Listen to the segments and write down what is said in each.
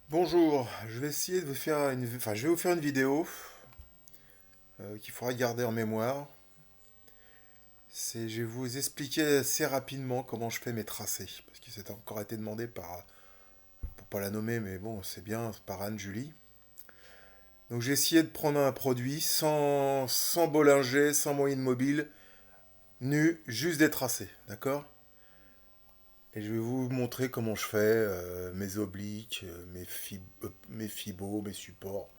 Bonjour, je vais essayer de vous faire je vais vous faire une vidéo qu'il faudra garder en mémoire. Je vais vous expliquer assez rapidement comment je fais mes tracés, parce que c'est encore été demandé pour pas la nommer, mais bon, c'est bien, par Anne-Julie. Donc j'ai essayé de prendre un produit sans bollinger, sans moyenne mobile, nu, juste des tracés, d'accord? Et je vais vous montrer comment je fais mes obliques, mes fibos, mes supports,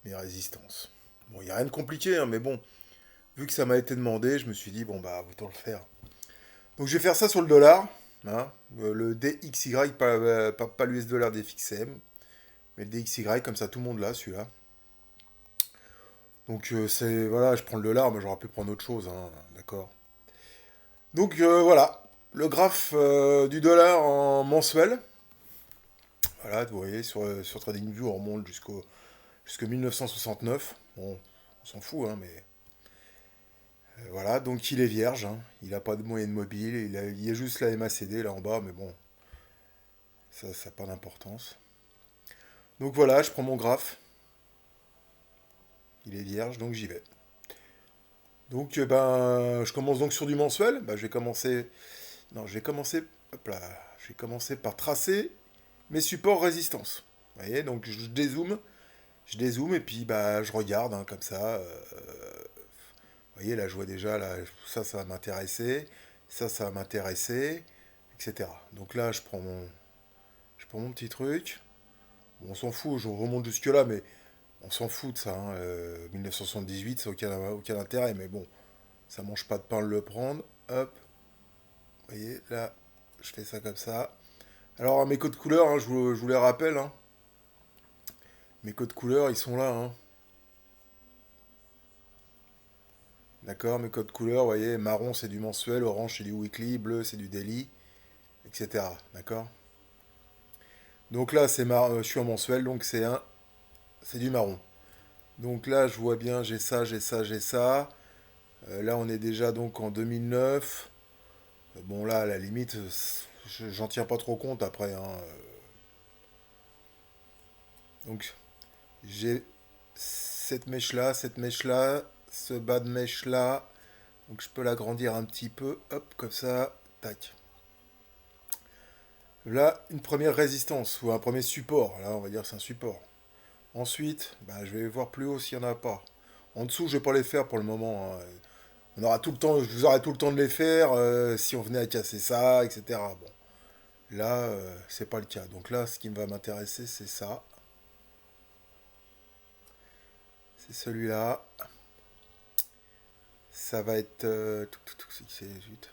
mes résistances. Bon, il n'y a rien de compliqué, hein, mais bon, vu que ça m'a été demandé, je me suis dit, bon, bah, autant le faire. Donc, je vais faire ça sur le dollar, hein, le DXY, pas l'US dollar DXM, mais le DXY, comme ça, tout le monde l'a, celui-là. Donc, voilà, je prends le dollar, mais j'aurais pu prendre autre chose, hein, d'accord. Donc, voilà, le graphe du dollar en mensuel. Voilà, vous voyez, sur TradingView, on remonte jusqu'au 1969. Bon, on s'en fout, hein, mais voilà, donc il est vierge, hein. Il n'a pas de moyenne mobile, il y a juste la MACD là en bas, mais bon, ça n'a pas d'importance. Donc voilà, je prends mon graphe, il est vierge, donc j'y vais. Donc je commence donc sur du mensuel, je vais commencer, non, je vais commencer, hop là, je vais commencer par tracer mes supports résistance. Vous voyez, donc je dézoome et puis je regarde hein, comme ça. Vous voyez, là je vois déjà, là, ça va m'intéresser, ça va m'intéresser, etc. Donc là je prends mon petit truc. Bon, on s'en fout, je remonte jusque-là, mais on s'en fout de ça. Hein. 1978, ça n'a aucun intérêt, mais bon, ça mange pas de pain de le prendre. Hop, vous voyez, là, je fais ça comme ça. Alors, mes codes couleurs, hein, je vous les rappelle. Hein. Mes codes couleurs, ils sont là. Hein. D'accord, mes codes couleurs, vous voyez, marron c'est du mensuel, orange c'est du weekly, bleu c'est du daily, etc. D'accord. Donc là, je suis en mensuel, donc c'est du marron. Donc là, je vois bien, j'ai ça, j'ai ça, j'ai ça. Là, on est déjà donc en 2009. Bon, là, à la limite, j'en tiens pas trop compte après. Hein. Donc, j'ai cette mèche-là, ce bas de mèche-là. Donc, je peux l'agrandir un petit peu. Hop, comme ça. Tac. Là, une première résistance ou un premier support. Là, on va dire que c'est un support. Ensuite, je vais voir plus haut s'il n'y en a pas. En dessous, je vais pas les faire pour le moment. Hein. On aura tout le temps, je vous aurai tout le temps de les faire si on venait à casser ça, etc. Bon, là, c'est pas le cas. Donc là, ce qui va m'intéresser, c'est ça. C'est celui-là. Ça va être. C'est vite.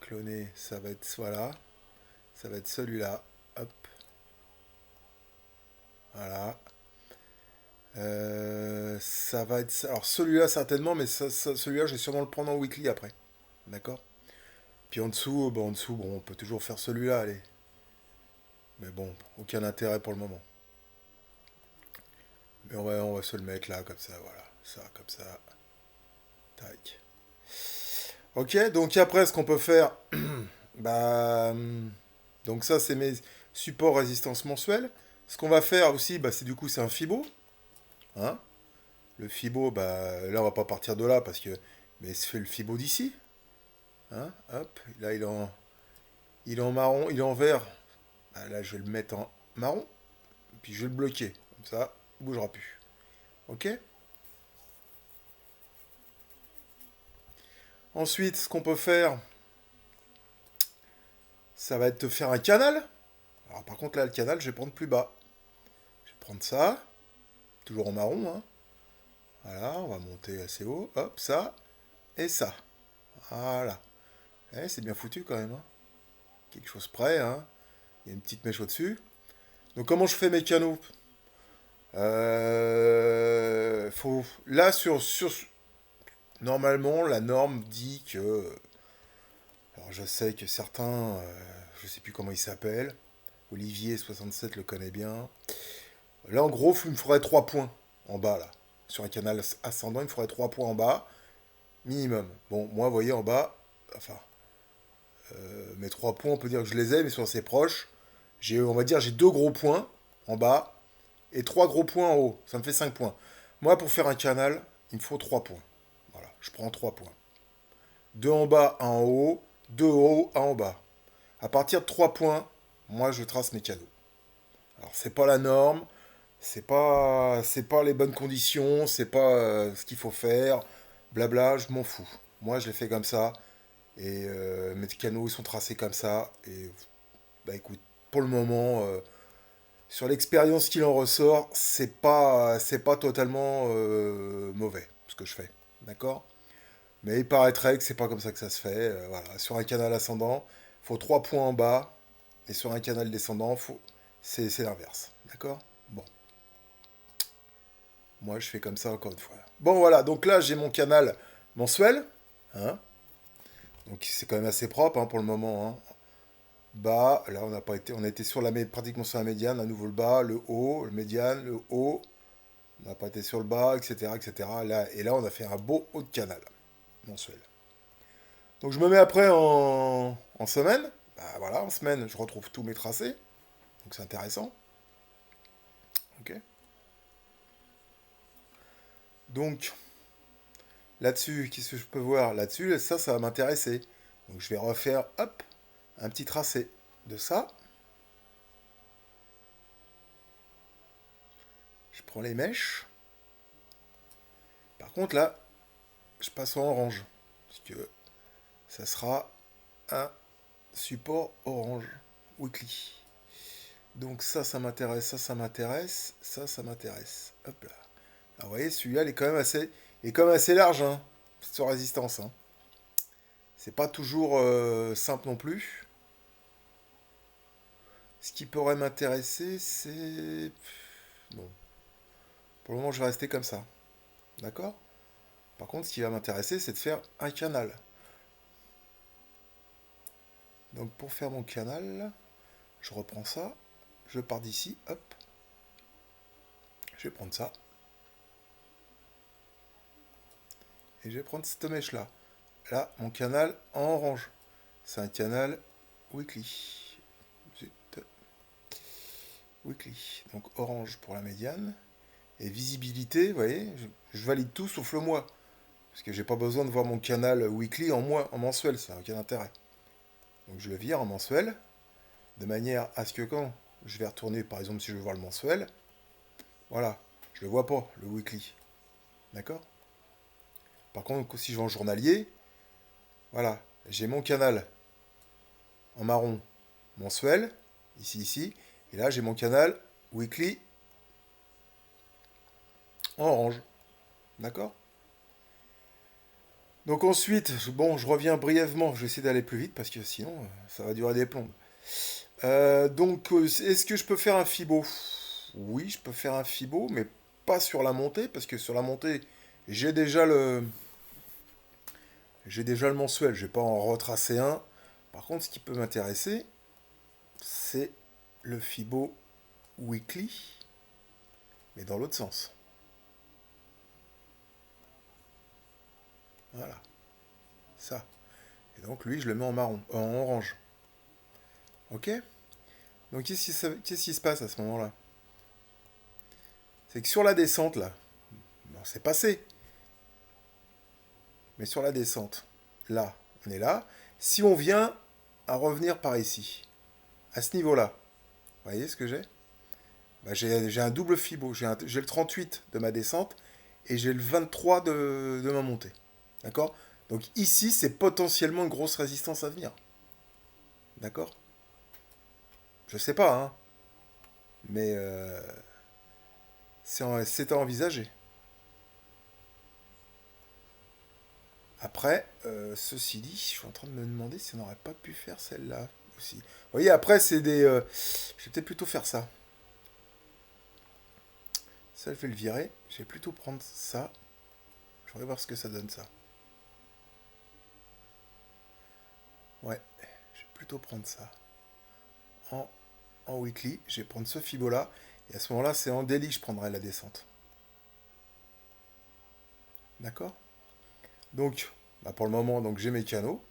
Cloné, ça va être. Voilà. Ça va être celui-là. Hop. Voilà. Ça va être. Alors celui-là, certainement, mais celui-là, je vais sûrement le prendre en weekly après. D'accord. Puis en dessous, on peut toujours faire celui-là, allez. Mais bon, aucun intérêt pour le moment. Mais on va se le mettre là, comme ça, voilà. Ça, comme ça. Tac. Ok, donc après, ce qu'on peut faire, bah, donc ça, c'est mes supports résistance mensuelle. Ce qu'on va faire aussi, c'est du coup, c'est un Fibo. Hein. Le Fibo, là, on va pas partir de là parce que, mais c'est fait le Fibo d'ici. Hein, hop, là, il est en marron, il est en vert. Là, je vais le mettre en marron, puis je vais le bloquer. Comme ça, il bougera plus. Ok. Ensuite, ce qu'on peut faire, ça va être de faire un canal. Alors par contre là, le canal, je vais prendre plus bas. Je vais prendre ça, toujours en marron. Hein. Voilà, on va monter assez haut. Hop, ça et ça. Voilà. C'est bien foutu quand même. Hein. Quelque chose près. Hein. Il y a une petite mèche au-dessus. Donc comment je fais mes canaux Là, normalement, la norme dit que... Alors je sais que certains, je sais plus comment il s'appelle, Olivier67 le connaît bien. Là, en gros, il me faudrait 3 points en bas, là. Sur un canal ascendant, il me faudrait 3 points en bas, minimum. Bon, moi, vous voyez, en bas, enfin, mes 3 points, on peut dire que je les ai, mais ils sont assez proches. On va dire, j'ai deux gros points en bas et trois gros points en haut. Ça me fait 5 points. Moi, pour faire un canal, il me faut 3 points. Voilà, je prends 3 points. Deux en bas, un en haut, deux en haut, un en bas. À partir de 3 points, moi, je trace mes canaux. Alors, c'est pas la norme, c'est pas les bonnes conditions, c'est pas ce qu'il faut faire, blabla, je m'en fous. Moi, je l'ai fait comme ça, et mes canaux, ils sont tracés comme ça, et bah écoute, pour le moment, sur l'expérience qu'il en ressort, c'est pas totalement mauvais ce que je fais, d'accord? Mais il paraîtrait que c'est pas comme ça que ça se fait. Voilà. Sur un canal ascendant, il faut 3 points en bas, et sur un canal descendant, c'est l'inverse, d'accord? Bon, moi je fais comme ça encore une fois. Bon voilà, donc là j'ai mon canal mensuel, hein? Donc c'est quand même assez propre hein, pour le moment, hein. Bas, là on n'a pas été, on a été sur pratiquement sur la médiane, à nouveau le bas, le haut, le médiane, le haut, on n'a pas été sur le bas, etc., etc. Là, et là on a fait un beau haut de canal mensuel. Donc je me mets après en semaine, bah voilà, en semaine je retrouve tous mes tracés, donc c'est intéressant, ok. Donc là-dessus, qu'est-ce que je peux voir? Là-dessus, ça va m'intéresser. Donc je vais refaire, hop, un petit tracé de ça. Je prends les mèches. Par contre, là, je passe en orange. Parce que ça sera un support orange weekly. Donc ça m'intéresse, ça m'intéresse, ça m'intéresse. Hop là. Alors, vous voyez, celui-là, il est quand même assez large, hein, sur résistance. Hein. C'est pas toujours simple non plus. Ce qui pourrait m'intéresser, c'est... Bon, pour le moment, je vais rester comme ça. D'accord? Par contre, ce qui va m'intéresser, c'est de faire un canal. Donc pour faire mon canal, je reprends ça, je pars d'ici, hop, je vais prendre ça, et je vais prendre cette mèche-là. Là, mon canal en orange. C'est un canal weekly. Zut. Weekly. Donc orange pour la médiane. Et visibilité, vous voyez, je valide tout sauf le mois. Parce que j'ai pas besoin de voir mon canal weekly en mensuel, ça n'a aucun intérêt. Donc je le vire en mensuel, de manière à ce que quand je vais retourner, par exemple, si je veux voir le mensuel, voilà, je le vois pas, le weekly. D'accord? Par contre, si je vais en journalier, voilà, j'ai mon canal en marron mensuel, ici, et là j'ai mon canal weekly en orange. D'accord? Donc ensuite, bon, je reviens brièvement, je vais essayer d'aller plus vite parce que sinon ça va durer des plombes. Est-ce que je peux faire un fibo? Oui, je peux faire un fibo, mais pas sur la montée, parce que sur la montée, j'ai déjà le, j'ai déjà le mensuel, je vais pas en retracer un. Par contre, ce qui peut m'intéresser, c'est le fibo weekly, mais dans l'autre sens. Voilà, ça. Et donc lui, je le mets en marron, en orange. Ok? Donc qu'est-ce qui se passe à ce moment-là? C'est que sur la descente, là, bon, c'est passé. Mais sur la descente, là, on est là. Si on vient à revenir par ici, à ce niveau-là, vous voyez ce que j'ai? Bah, j'ai un double fibo. J'ai le 38 de ma descente et j'ai le 23 de ma montée. D'accord? Donc ici, c'est potentiellement une grosse résistance à venir. D'accord? Je sais pas, hein. Mais c'est à envisager. Après, ceci dit, je suis en train de me demander si on n'aurait pas pu faire celle-là aussi. Vous voyez, après, c'est des... je vais peut-être plutôt faire ça. Ça, je vais le virer. Je vais plutôt prendre ça. Je voudrais voir ce que ça donne, ça. Ouais, je vais plutôt prendre ça. En, en weekly, je vais prendre ce fibo-là. Et à ce moment-là, c'est en daily que je prendrai la descente. D'accord? Donc, bah pour le moment, donc j'ai mes canaux.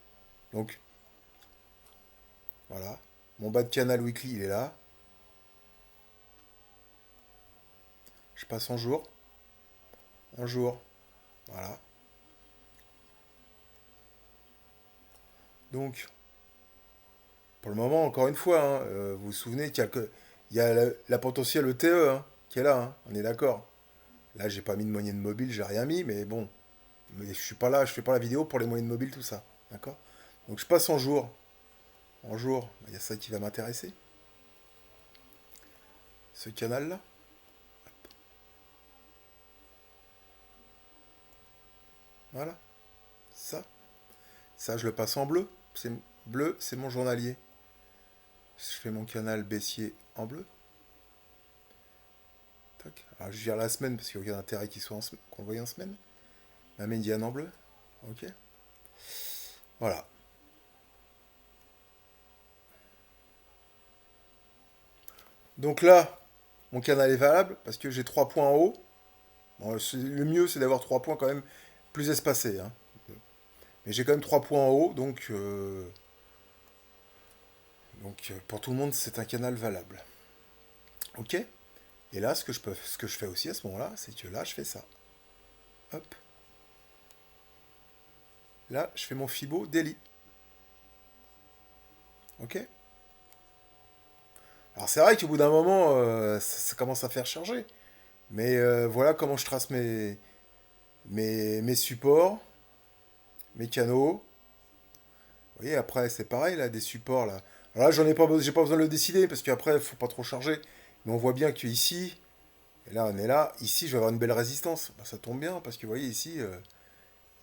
Donc, voilà. Mon bas de canal weekly, il est là. Je passe en jour. En jour. Voilà. Donc, pour le moment, encore une fois, hein, vous vous souvenez il y a la potentielle ETE hein, qui est là. Hein, on est d'accord. Là, j'ai pas mis de moyenne mobile, j'ai rien mis, mais bon. Mais je suis pas là, je fais pas la vidéo pour les moyennes mobiles, tout ça. D'accord. Donc je passe en jour. En jour, il y a ça qui va m'intéresser. Ce canal-là. Voilà. Ça. Ça, je le passe en bleu. C'est bleu, c'est mon journalier. Je fais mon canal baissier en bleu. Tac. Alors je vire la semaine parce qu'il n'y a aucun intérêt qu'on le voie en semaine. Ma médiane en bleu. Ok. Voilà. Donc là, mon canal est valable parce que j'ai 3 points en haut. Bon, le mieux, c'est d'avoir 3 points quand même plus espacés. Hein. Mais j'ai quand même 3 points en haut, donc pour tout le monde, c'est un canal valable. Ok. Et là, ce que je fais aussi à ce moment-là, c'est que là, je fais ça. Hop. Là, je fais mon Fibo daily. Ok. Alors c'est vrai qu'au bout d'un moment, ça commence à faire charger. Mais voilà comment je trace mes supports, mes canaux. Vous voyez, après, c'est pareil, là, des supports, là. Alors là, j'ai pas besoin de le décider, parce qu'après, il faut pas trop charger. Mais on voit bien qu'ici, et là, on est là, ici, je vais avoir une belle résistance. Bah, ça tombe bien, parce que vous voyez, ici,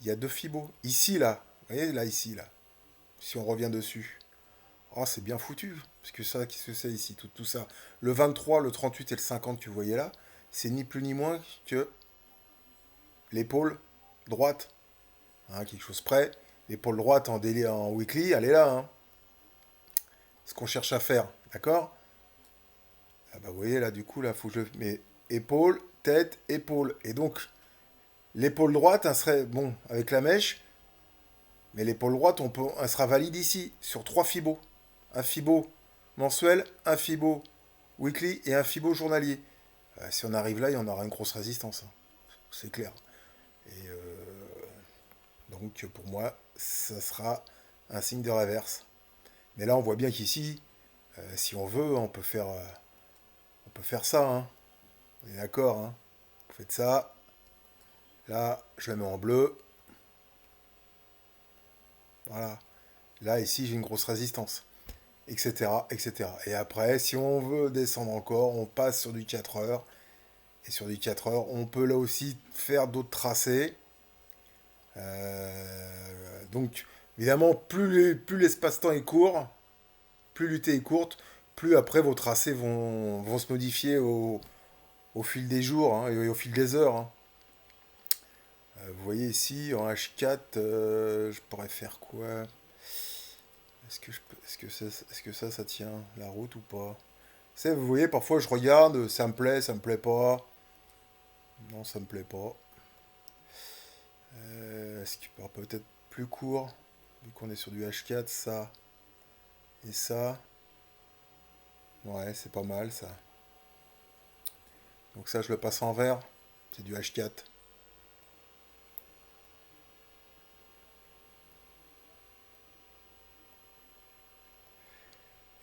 il y a deux fibos. Ici, là, vous voyez, là, ici, là. Si on revient dessus. Oh, c'est bien foutu. Parce que ça, qu'est-ce que c'est ici, tout ça. Le 23, le 38 et le 50 que vous voyez là, c'est ni plus ni moins que l'épaule droite. Hein, quelque chose près. L'épaule droite en weekly, elle est là. Hein. Ce qu'on cherche à faire. D'accord. Ah bah, vous voyez là, du coup, là, faut que je mets épaule, tête, épaule. Et donc, l'épaule droite, elle serait, bon, avec la mèche, mais l'épaule droite, elle sera valide ici, sur trois fibos. Un fibo mensuel, un fibo weekly et un fibo journalier. Si on arrive là, il y en aura une grosse résistance. Hein. C'est clair. Et donc, pour moi, ça sera un signe de reverse. Mais là, on voit bien qu'ici, si on veut, on peut faire ça. Hein. On est d'accord. Hein. Vous faites ça. Là, je la mets en bleu. Voilà. Là, ici, j'ai une grosse résistance. Etc. etc. Et après, si on veut descendre encore, on passe sur du 4 heures. Et sur du 4 heures, on peut là aussi faire d'autres tracés. Donc, évidemment, plus l'espace-temps est court, plus l'UT est courte, plus après vos tracés vont se modifier au fil des jours hein, et au fil des heures. Hein. Vous voyez ici, en H4, je pourrais faire quoi? Est-ce que ça tient la route ou pas? Vous voyez, parfois je regarde, ça me plaît pas. Non, ça me plaît pas. Est-ce qu'il pourra peut-être plus court, vu qu'on est sur du H4, ça et ça. Ouais, c'est pas mal ça. Donc ça, je le passe en vert. C'est du H4.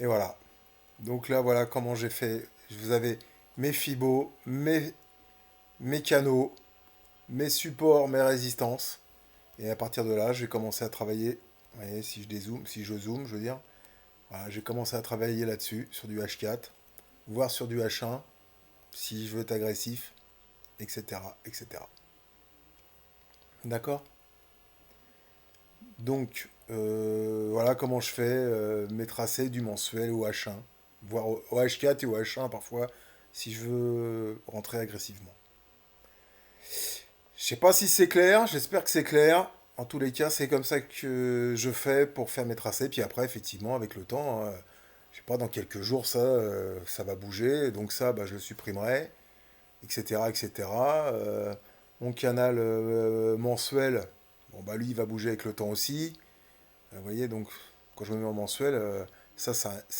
Et voilà. Donc là, voilà comment j'ai fait. Vous avez mes fibos, mes canaux, mes supports, mes résistances. Et à partir de là, je vais commencer à travailler. Vous voyez, si je zoome, je veux dire. Voilà, j'ai commencé à travailler là-dessus, sur du H4, voire sur du H1, si je veux être agressif, etc. etc. D'accord. Donc, voilà comment je fais mes tracés du mensuel au H1, voire au H4 et au H1 parfois, si je veux rentrer agressivement. Je sais pas si c'est clair, j'espère que c'est clair. En tous les cas, c'est comme ça que je fais pour faire mes tracés. Puis après, effectivement, avec le temps, je sais pas, dans quelques jours, ça va bouger. Donc ça, bah, je le supprimerai, etc., etc. Mon canal mensuel, bon bah lui, il va bouger avec le temps aussi. Vous voyez, donc quand je me mets en mensuel, Ça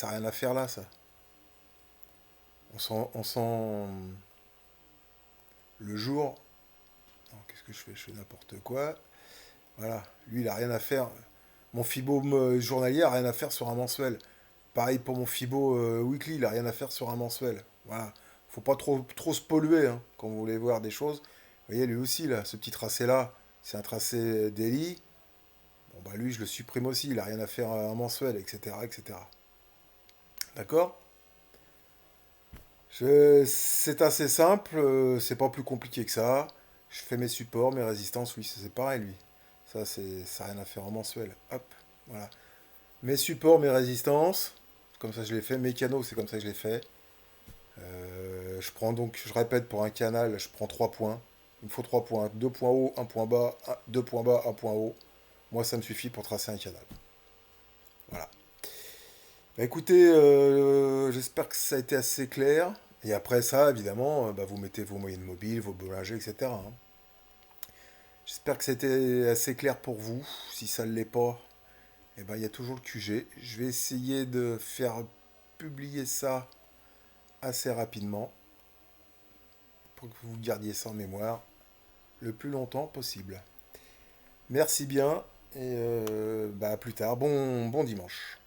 a rien à faire là, ça. On sent le jour. Non, qu'est-ce que je fais? Je fais n'importe quoi. Voilà. Lui, il a rien à faire. Mon Fibo journalier a rien à faire sur un mensuel. Pareil pour mon Fibo weekly, il a rien à faire sur un mensuel. Voilà. Faut pas trop se polluer hein, quand vous voulez voir des choses. Vous voyez, lui aussi, là, ce petit tracé-là, c'est un tracé daily. Bon, bah lui, je le supprime aussi. Il a rien à faire en mensuel, etc., etc. D'accord? C'est assez simple, c'est pas plus compliqué que ça. Je fais mes supports, mes résistances, oui, c'est pareil, lui. Ça n'a rien à faire en mensuel. Hop, voilà. Mes supports, mes résistances, comme ça je l'ai fait. Mes canaux, c'est comme ça que je l'ai fait. Je prends donc, je répète, pour un canal, je prends 3 points. Il me faut 3 points. 2 points haut, un point bas, 2 points bas, un point haut. Moi, ça me suffit pour tracer un canal. Voilà. Bah, écoutez, j'espère que ça a été assez clair. Et après ça, évidemment, bah, vous mettez vos moyennes mobiles, vos boulangers, etc. hein. J'espère que c'était assez clair pour vous. Si ça ne l'est pas, eh ben, il y a toujours le QG. Je vais essayer de faire publier ça assez rapidement pour que vous gardiez ça en mémoire le plus longtemps possible. Merci bien et bah, à plus tard. Bon dimanche.